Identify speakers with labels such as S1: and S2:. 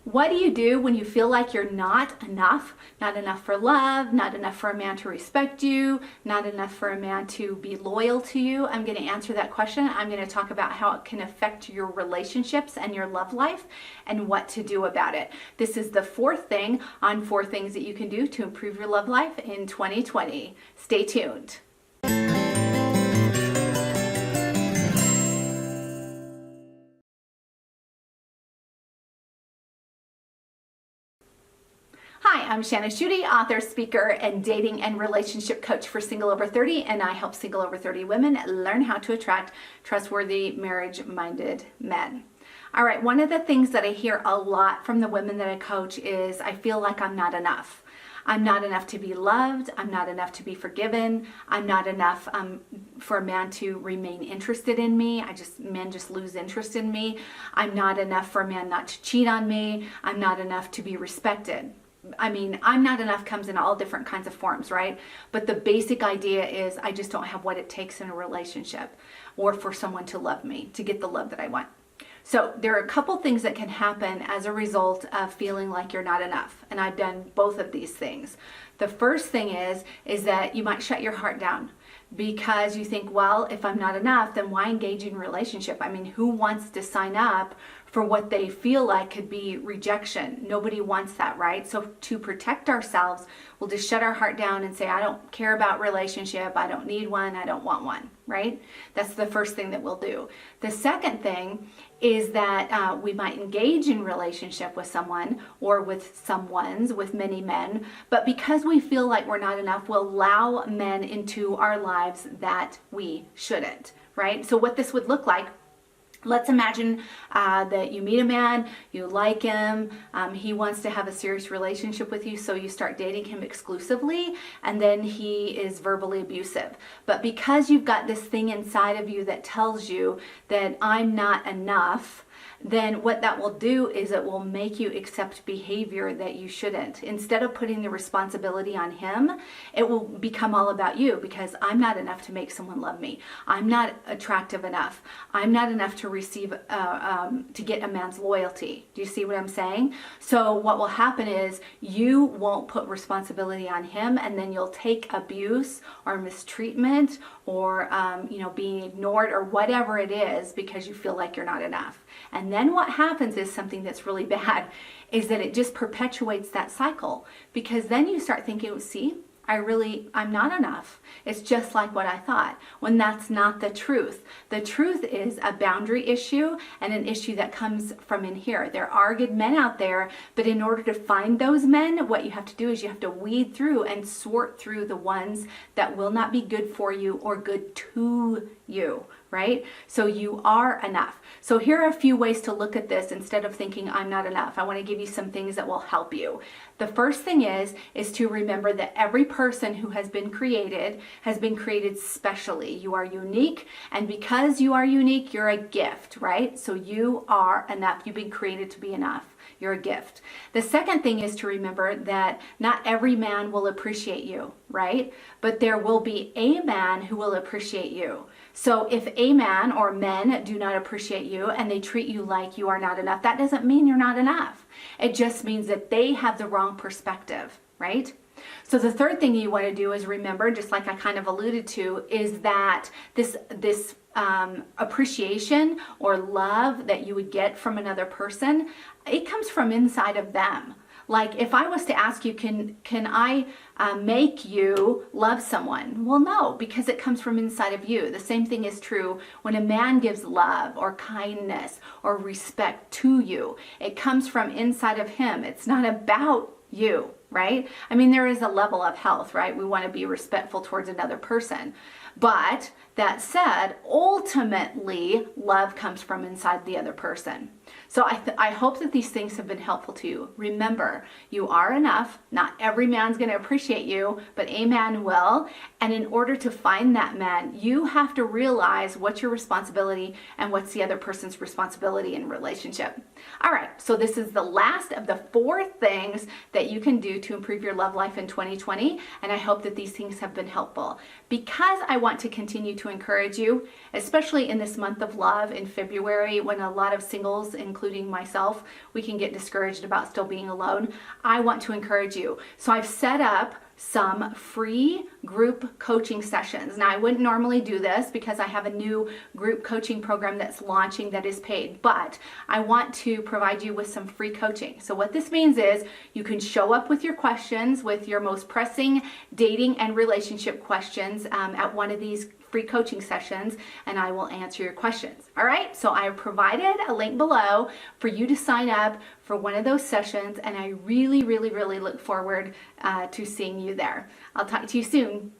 S1: What do you do when you feel like you're not enough? Not enough for love, not enough for a man to respect you, not enough for a man to be loyal to you? I'm going to answer that question. I'm going to talk about how it can affect your relationships and your love life and what to do about it. This is the fourth thing on 4 things that you can do to improve your love life in 2020. Stay tuned. Hi, I'm Shanna Schutte, author, speaker, and dating and relationship coach for Single Over 30, and I help Single Over 30 women learn how to attract trustworthy, marriage-minded men. All right, one of the things that I hear a lot from the women that I coach is, I feel like I'm not enough. I'm not enough to be loved. I'm not enough to be forgiven. I'm not enough for a man to remain interested in me. Men just lose interest in me. I'm not enough for a man not to cheat on me. I'm not enough to be respected. I mean, I'm not enough comes in all different kinds of forms, right? But the basic idea is I just don't have what it takes in a relationship or for someone to love me, to get the love that I want. So there are a couple things that can happen as a result of feeling like you're not enough. And I've done both of these things. The first thing is that you might shut your heart down because you think, well, if I'm not enough, then why engage in a relationship? I mean, who wants to sign up for what they feel like could be rejection? Nobody wants that, right? So to protect ourselves, we'll just shut our heart down and say, I don't care about relationship. I don't need one. I don't want one, right? That's the first thing that we'll do. The second thing is that we might engage in relationship with someone or with many men, but because we feel like we're not enough, we'll allow men into our lives that we shouldn't, right? So what this would look like, let's imagine that you meet a man, you like him, he wants to have a serious relationship with you, so you start dating him exclusively, and then he is verbally abusive. But because you've got this thing inside of you that tells you that I'm not enough, then what that will do is it will make you accept behavior that you shouldn't. Instead of putting the responsibility on him, it will become all about you because I'm not enough to make someone love me. I'm not attractive enough. I'm not enough to receive, to get a man's loyalty. Do you see what I'm saying? So what will happen is you won't put responsibility on him, and then you'll take abuse or mistreatment or being ignored or whatever it is because you feel like you're not enough. And then what happens is something that's really bad is that it just perpetuates that cycle, because then you start thinking, see, I'm not enough. It's just like what I thought, when that's not the truth. The truth is a boundary issue and an issue that comes from in here. There are good men out there, but in order to find those men, what you have to do is you have to weed through and sort through the ones that will not be good for you or good to you, right? So you are enough. So here are a few ways to look at this instead of thinking I'm not enough. I want to give you some things that will help you. The first thing is to remember that every person who has been created specially. You are unique, and because you are unique, you're a gift, right? So you are enough. You've been created to be enough. You're a gift. The second thing is to remember that not every man will appreciate you, right? But there will be a man who will appreciate you. So if a man or men do not appreciate you and they treat you like you are not enough, that doesn't mean you're not enough. It just means that they have the wrong perspective, right? So the third thing you want to do is remember, just like I kind of alluded to, is that this appreciation or love that you would get from another person, it comes from inside of them. Like if I was to ask you, can I make you love someone? Well, no, because it comes from inside of you. The same thing is true when a man gives love or kindness or respect to you. It comes from inside of him. It's not about you, right? I mean, there is a level of health, right? We want to be respectful towards another person. But that said, ultimately, love comes from inside the other person. So I hope that these things have been helpful to you. Remember, you are enough. Not every man's going to appreciate you, but a man will. And in order to find that man, you have to realize what's your responsibility and what's the other person's responsibility in a relationship. All right, so this is the last of the 4 things that you can do to improve your love life in 2020, and I hope that these things have been helpful. Because I want to continue to encourage you, especially in this month of love in February, when a lot of singles including myself, we can get discouraged about still being alone. I want to encourage you. So I've set up some free group coaching sessions. Now, I wouldn't normally do this because I have a new group coaching program that's launching that is paid, but I want to provide you with some free coaching. So what this means is you can show up with your questions, with your most pressing dating and relationship questions at one of these free coaching sessions, and I will answer your questions. All right, so I have provided a link below for you to sign up for one of those sessions, and I really, really, really look forward to seeing you there. I'll talk to you soon.